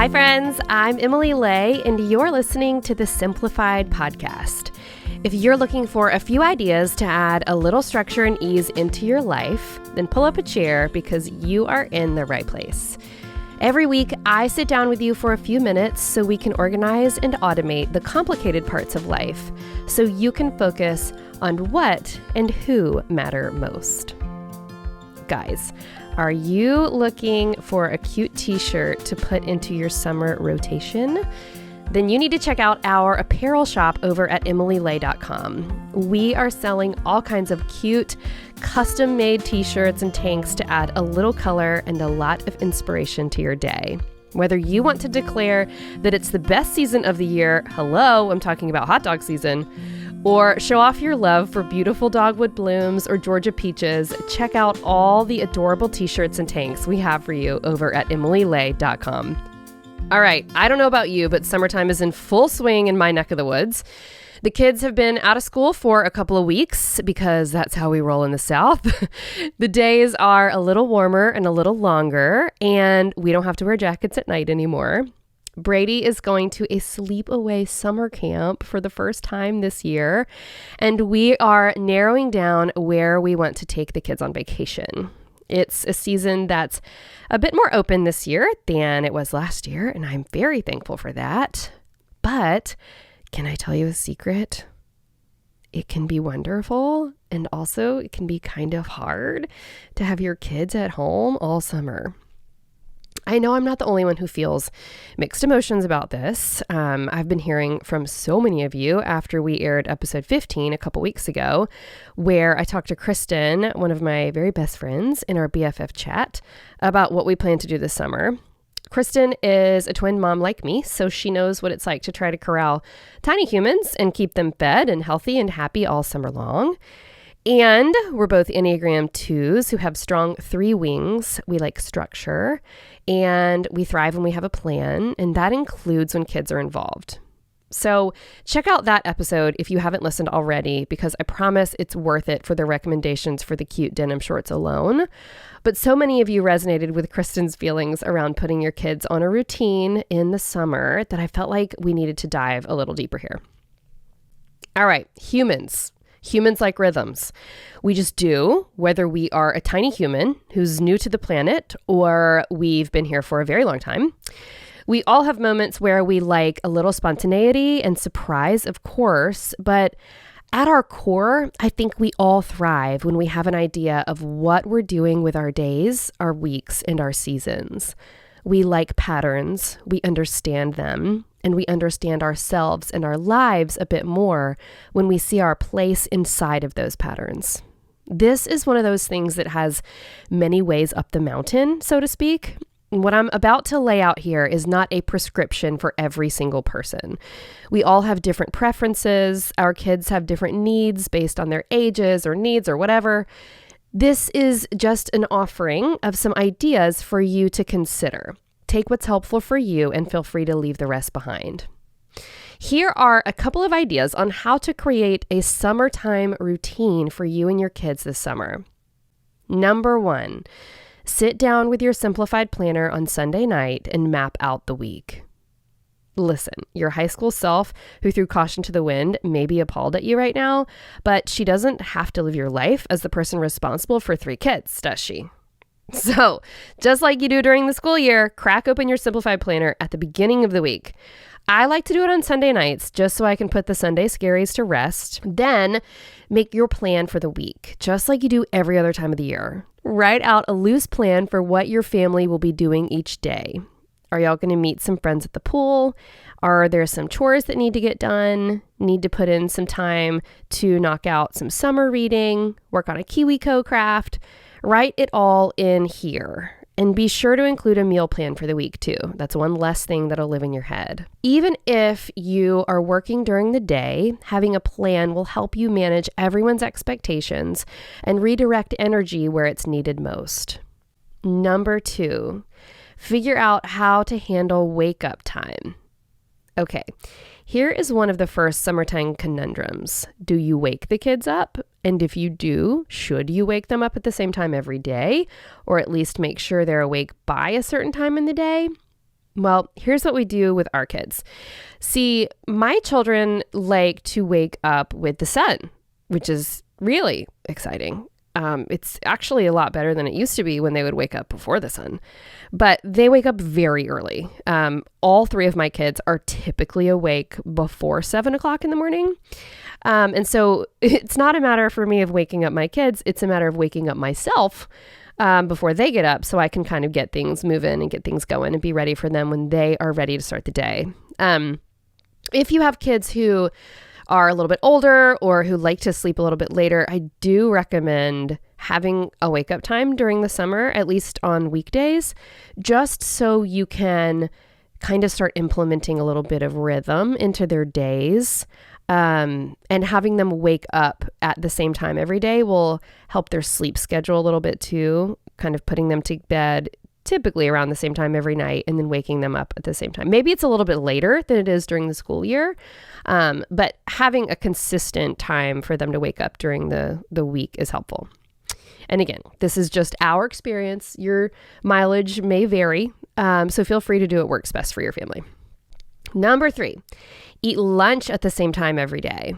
Hi, friends. I'm Emily Lay, and you're listening to the Simplified podcast. If you're looking for a few ideas to add a little structure and ease into your life, then pull up a chair because you are in the right place. Every week, I sit down with you for a few minutes so we can organize and automate the complicated parts of life so you can focus on what and who matter most. Guys, are you looking for a cute t-shirt to put into your summer rotation? Then you need to check out our apparel shop over at emilylay.com. We are selling all kinds of cute, custom-made t-shirts and tanks to add a little color and a lot of inspiration to your day. Whether you want to declare that it's the best season of the year, hello, I'm talking about hot dog season, or show off your love for beautiful dogwood blooms or Georgia peaches, check out all the adorable t-shirts and tanks we have for you over at emilylay.com. All right, I don't know about you, but summertime is in full swing in my neck of the woods. The kids have been out of school for a couple of weeks because that's how we roll in the South. The days are a little warmer and a little longer, and we don't have to wear jackets at night anymore. Brady is going to a sleepaway summer camp for the first time this year, and we are narrowing down where we want to take the kids on vacation. It's a season that's a bit more open this year than it was last year, and I'm very thankful for that. But can I tell you a secret? It can be wonderful, and also it can be kind of hard to have your kids at home all summer. I know I'm not the only one who feels mixed emotions about this. I've been hearing from so many of you after we aired episode 15 a couple weeks ago, where I talked to Kristen, one of my very best friends, in our BFF chat about what we plan to do this summer. Kristen is a twin mom like me, so she knows what it's like to try to corral tiny humans and keep them fed and healthy and happy all summer long. And we're both Enneagram 2s who have strong 3 wings. We like structure, and we thrive when we have a plan, and that includes when kids are involved. So check out that episode if you haven't listened already, because I promise it's worth it for the recommendations for the cute denim shorts alone. But so many of you resonated with Kristen's feelings around putting your kids on a routine in the summer that I felt like we needed to dive a little deeper here. All right, humans. Humans like rhythms. We just do, whether we are a tiny human who's new to the planet or we've been here for a very long time. We all have moments where we like a little spontaneity and surprise, of course, but at our core, I think we all thrive when we have an idea of what we're doing with our days, our weeks, and our seasons. We like patterns, we understand them, and we understand ourselves and our lives a bit more when we see our place inside of those patterns. This is one of those things that has many ways up the mountain, so to speak. What I'm about to lay out here is not a prescription for every single person. We all have different preferences. Our kids have different needs based on their ages or needs or whatever. This is just an offering of some ideas for you to consider. Take what's helpful for you and feel free to leave the rest behind. Here are a couple of ideas on how to create a summertime routine for you and your kids this summer. Number 1, sit down with your Simplified planner on Sunday night and map out the week. Listen, your high school self who threw caution to the wind may be appalled at you right now, but she doesn't have to live your life as the person responsible for 3 kids, does she? So, just like you do during the school year, crack open your Simplified planner at the beginning of the week. I like to do it on Sunday nights just so I can put the Sunday scaries to rest. Then make your plan for the week, just like you do every other time of the year. Write out a loose plan for what your family will be doing each day. Are y'all going to meet some friends at the pool? Are there some chores that need to get done? Need to put in some time to knock out some summer reading? Work on a KiwiCo craft? Write it all in here. And be sure to include a meal plan for the week too. That's one less thing that'll live in your head. Even if you are working during the day, having a plan will help you manage everyone's expectations and redirect energy where it's needed most. Number 2, figure out how to handle wake-up time. Okay, here is one of the first summertime conundrums. Do you wake the kids up? And if you do, should you wake them up at the same time every day? Or at least make sure they're awake by a certain time in the day? Well, here's what we do with our kids. See, my children like to wake up with the sun, which is really exciting. It's actually a lot better than it used to be when they would wake up before the sun, but they wake up very early. All three of my kids are typically awake before 7 o'clock in the morning. And so it's not a matter for me of waking up my kids. It's a matter of waking up myself before they get up so I can kind of get things moving and get things going and be ready for them when they are ready to start the day. If you have kids who are a little bit older or who like to sleep a little bit later, I do recommend having a wake up time during the summer, at least on weekdays, just so you can kind of start implementing a little bit of rhythm into their days. And having them wake up at the same time every day will help their sleep schedule a little bit too, kind of putting them to bed typically around the same time every night and then waking them up at the same time. Maybe it's a little bit later than it is during the school year, but having a consistent time for them to wake up during the week is helpful. And again, this is just our experience. Your mileage may vary, so feel free to do what works best for your family. Number 3, eat lunch at the same time every day.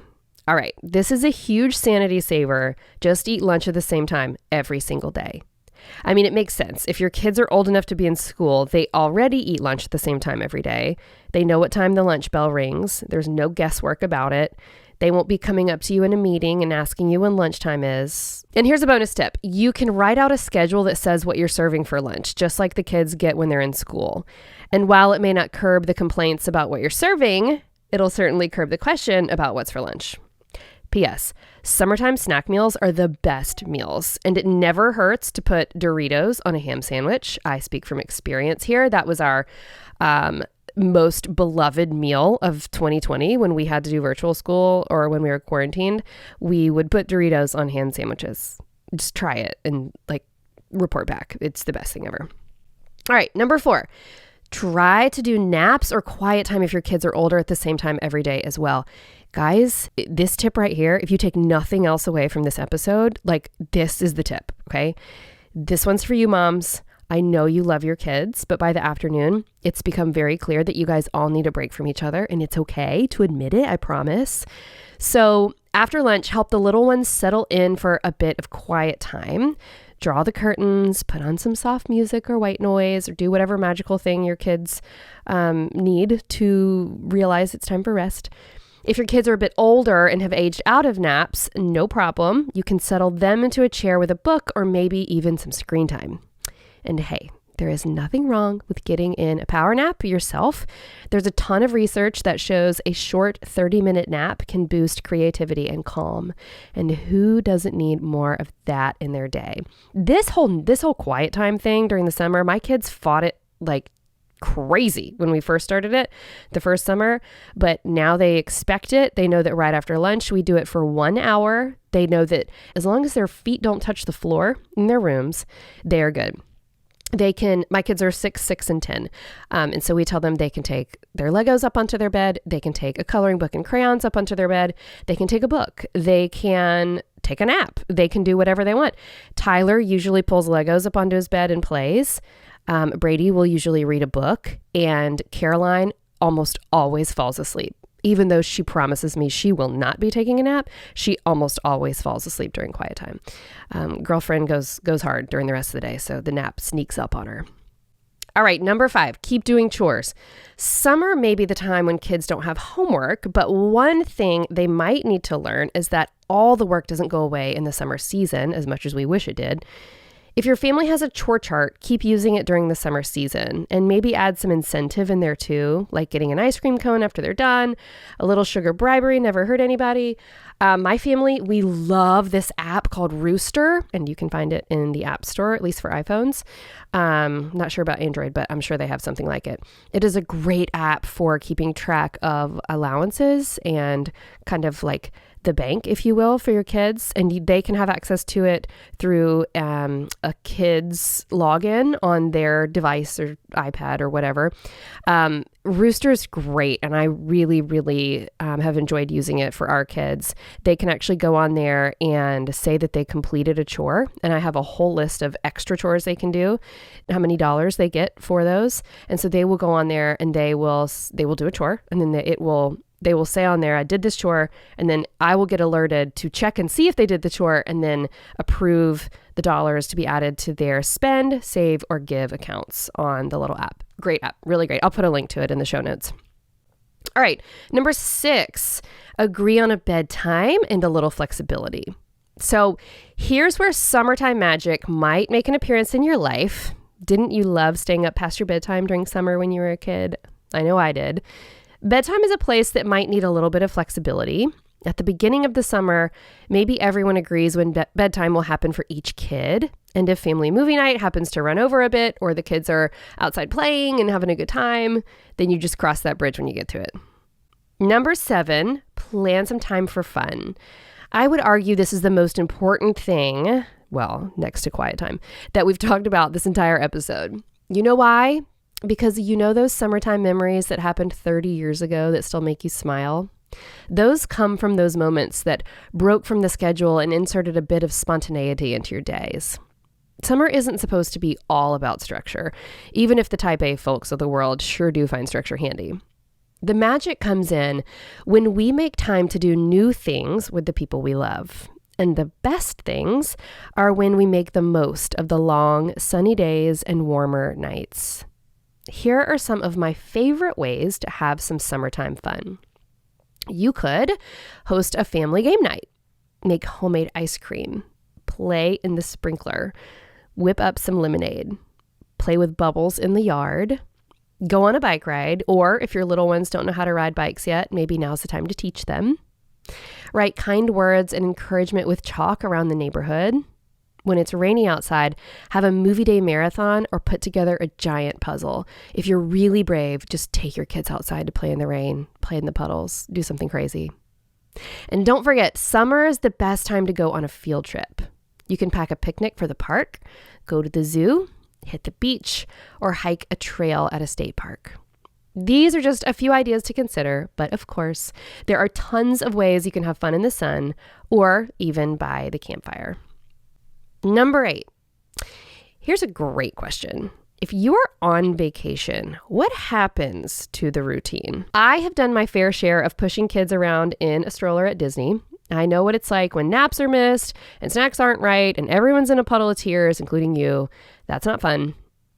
All right, this is a huge sanity saver. Just eat lunch at the same time every single day. I mean, it makes sense. If your kids are old enough to be in school, they already eat lunch at the same time every day. They know what time the lunch bell rings. There's no guesswork about it. They won't be coming up to you in a meeting and asking you when lunchtime is. And here's a bonus tip. You can write out a schedule that says what you're serving for lunch, just like the kids get when they're in school. And while it may not curb the complaints about what you're serving, it'll certainly curb the question about what's for lunch. P.S. Summertime snack meals are the best meals, and it never hurts to put Doritos on a ham sandwich. I speak from experience here. That was our most beloved meal of 2020 when we had to do virtual school or when we were quarantined. We would put Doritos on ham sandwiches. Just try it and report back. It's the best thing ever. All right, number 4. Try to do naps or quiet time if your kids are older at the same time every day as well. Guys, this tip right here, if you take nothing else away from this episode, this is the tip, okay? This one's for you moms. I know you love your kids, but by the afternoon, it's become very clear that you guys all need a break from each other, and it's okay to admit it, I promise. So after lunch, help the little ones settle in for a bit of quiet time. Draw the curtains, put on some soft music or white noise, or do whatever magical thing your kids need to realize it's time for rest. If your kids are a bit older and have aged out of naps, no problem. You can settle them into a chair with a book or maybe even some screen time. And hey, there is nothing wrong with getting in a power nap yourself. There's a ton of research that shows a short 30-minute nap can boost creativity and calm. And who doesn't need more of that in their day? This whole quiet time thing during the summer, my kids fought it like crazy when we first started it the first summer, but now they expect it. They know that right after lunch, we do it for 1 hour. They know that as long as their feet don't touch the floor in their rooms, they are good. My kids are 6, and 10. And so we tell them they can take their Legos up onto their bed. They can take a coloring book and crayons up onto their bed. They can take a book. They can take a nap. They can do whatever they want. Tyler usually pulls Legos up onto his bed and plays. Brady will usually read a book, and Caroline almost always falls asleep. Even though she promises me she will not be taking a nap, she almost always falls asleep during quiet time. Girlfriend goes hard during the rest of the day, so the nap sneaks up on her. All right, number 5, keep doing chores. Summer may be the time when kids don't have homework, but one thing they might need to learn is that all the work doesn't go away in the summer season as much as we wish it did. If your family has a chore chart, keep using it during the summer season and maybe add some incentive in there too, like getting an ice cream cone after they're done. A little sugar bribery never hurt anybody. My family, we love this app called Rooster, and you can find it in the App Store, at least for iPhones. Not sure about Android, but I'm sure they have something like it. It is a great app for keeping track of allowances and kind of like the bank, if you will, for your kids, and they can have access to it through a kid's login on their device or iPad or whatever. Rooster's great, and I really, really have enjoyed using it for our kids. They can actually go on there and say that they completed a chore, and I have a whole list of extra chores they can do, how many dollars they get for those, and so they will go on there and they will do a chore, and then they will say on there, I did this chore, and then I will get alerted to check and see if they did the chore and then approve the dollars to be added to their spend, save, or give accounts on the little app. Great app, really great. I'll put a link to it in the show notes. All right, number 6, agree on a bedtime and a little flexibility. So here's where summertime magic might make an appearance in your life. Didn't you love staying up past your bedtime during summer when you were a kid? I know I did. Bedtime is a place that might need a little bit of flexibility. At the beginning of the summer, maybe everyone agrees when bedtime will happen for each kid. And if family movie night happens to run over a bit, or the kids are outside playing and having a good time, then you just cross that bridge when you get to it. Number 7, plan some time for fun. I would argue this is the most important thing, well, next to quiet time, that we've talked about this entire episode. You know why? Because you know those summertime memories that happened 30 years ago that still make you smile? Those come from those moments that broke from the schedule and inserted a bit of spontaneity into your days. Summer isn't supposed to be all about structure, even if the type A folks of the world sure do find structure handy. The magic comes in when we make time to do new things with the people we love. And the best things are when we make the most of the long, sunny days and warmer nights. Here are some of my favorite ways to have some summertime fun. You could host a family game night, make homemade ice cream, play in the sprinkler, whip up some lemonade, play with bubbles in the yard, go on a bike ride, or if your little ones don't know how to ride bikes yet, maybe now's the time to teach them. Write kind words and encouragement with chalk around the neighborhood. When it's rainy outside, have a movie day marathon or put together a giant puzzle. If you're really brave, just take your kids outside to play in the rain, play in the puddles, do something crazy. And don't forget, summer is the best time to go on a field trip. You can pack a picnic for the park, go to the zoo, hit the beach, or hike a trail at a state park. These are just a few ideas to consider, but of course, there are tons of ways you can have fun in the sun or even by the campfire. Number 8, here's a great question. If you're on vacation, what happens to the routine? I have done my fair share of pushing kids around in a stroller at Disney. I know what it's like when naps are missed and snacks aren't right and everyone's in a puddle of tears, including you. That's not fun.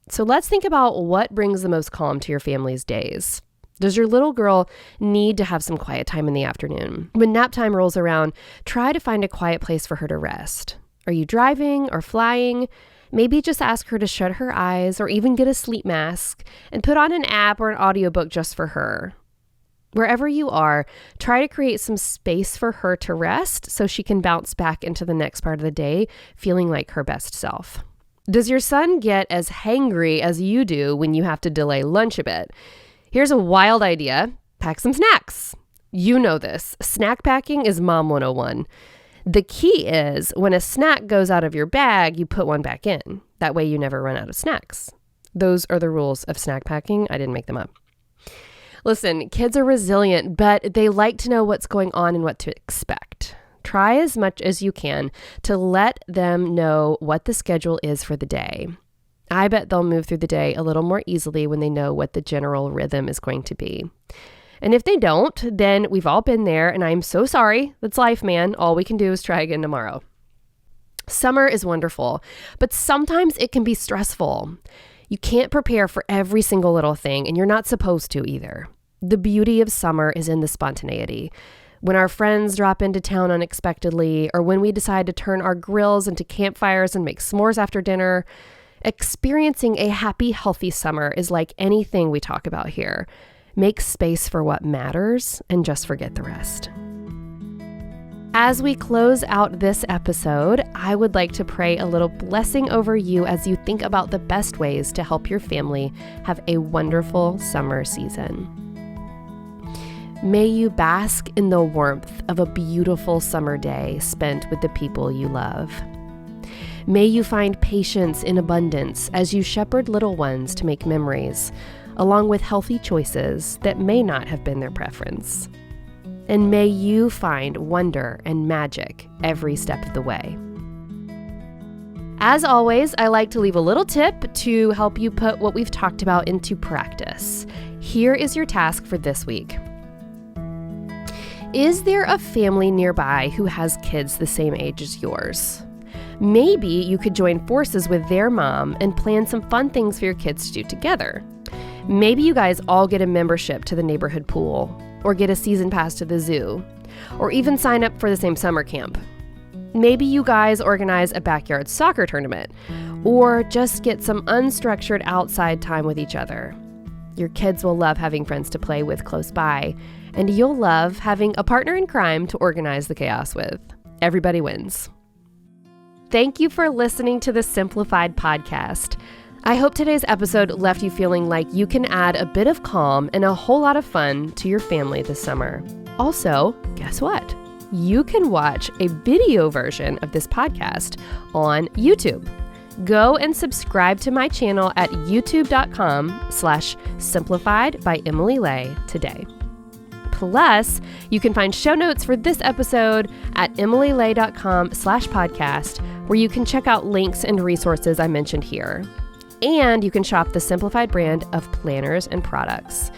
So let's think about what brings the most calm to your family's days. Does your little girl need to have some quiet time in the afternoon? When nap time rolls around, try to find a quiet place for her to rest. Are you driving or flying? Maybe just ask her to shut her eyes or even get a sleep mask and put on an app or an audiobook just for her. Wherever you are, try to create some space for her to rest so she can bounce back into the next part of the day feeling like her best self. Does your son get as hangry as you do when you have to delay lunch a bit? Here's a wild idea. Pack some snacks. You know this. Snack packing is Mom 101. The key is when a snack goes out of your bag, you put one back in. That way you never run out of snacks. Those are the rules of snack packing. I didn't make them up. Listen, kids are resilient, but they like to know what's going on and what to expect. Try as much as you can to let them know what the schedule is for the day. I bet they'll move through the day a little more easily when they know what the general rhythm is going to be. And if they don't, then we've all been there, and I'm so sorry. That's life, man. All we can do is try again tomorrow. Summer is wonderful, but sometimes it can be stressful. You can't prepare for every single little thing, and you're not supposed to either. The beauty of summer is in the spontaneity. When our friends drop into town unexpectedly, or when we decide to turn our grills into campfires and make s'mores after dinner, experiencing a happy, healthy summer is like anything we talk about here. Make space for what matters and just forget the rest. As we close out this episode, I would like to pray a little blessing over you as you think about the best ways to help your family have a wonderful summer season. May you bask in the warmth of a beautiful summer day spent with the people you love. May you find patience in abundance as you shepherd little ones to make memories, along with healthy choices that may not have been their preference. And may you find wonder and magic every step of the way. As always, I like to leave a little tip to help you put what we've talked about into practice. Here is your task for this week. Is there a family nearby who has kids the same age as yours? Maybe you could join forces with their mom and plan some fun things for your kids to do together. Maybe you guys all get a membership to the neighborhood pool, or get a season pass to the zoo, or even sign up for the same summer camp. Maybe you guys organize a backyard soccer tournament, or just get some unstructured outside time with each other. Your kids will love having friends to play with close by, and you'll love having a partner in crime to organize the chaos with. Everybody wins. Thank you for listening to the Simplified podcast. I hope today's episode left you feeling like you can add a bit of calm and a whole lot of fun to your family this summer. Also, guess what? You can watch a video version of this podcast on YouTube. Go and subscribe to my channel at youtube.com/simplified by Emily Lay today. Plus, you can find show notes for this episode at emilylay.com/podcast, where you can check out links and resources I mentioned here. And you can shop the Simplified brand of planners and products.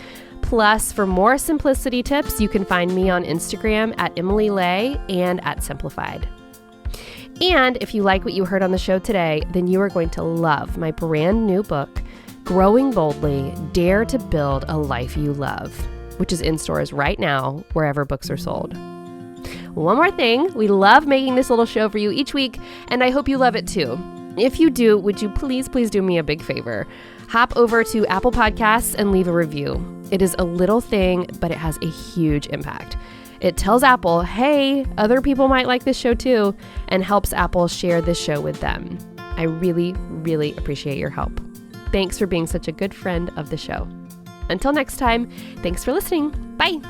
Plus, for more simplicity tips, you can find me on Instagram at Emily Lay and at Simplified. And if you like what you heard on the show today, then you are going to love my brand new book, Growing Boldly, Dare to Build a Life You Love, which is in stores right now, wherever books are sold. One more thing, we love making this little show for you each week, and I hope you love it too. If you do, would you please do me a big favor? Hop over to Apple Podcasts and leave a review. It is a little thing, but it has a huge impact. It tells Apple, hey, other people might like this show too, and helps Apple share this show with them. I really, really appreciate your help. Thanks for being such a good friend of the show. Until next time, thanks for listening. Bye.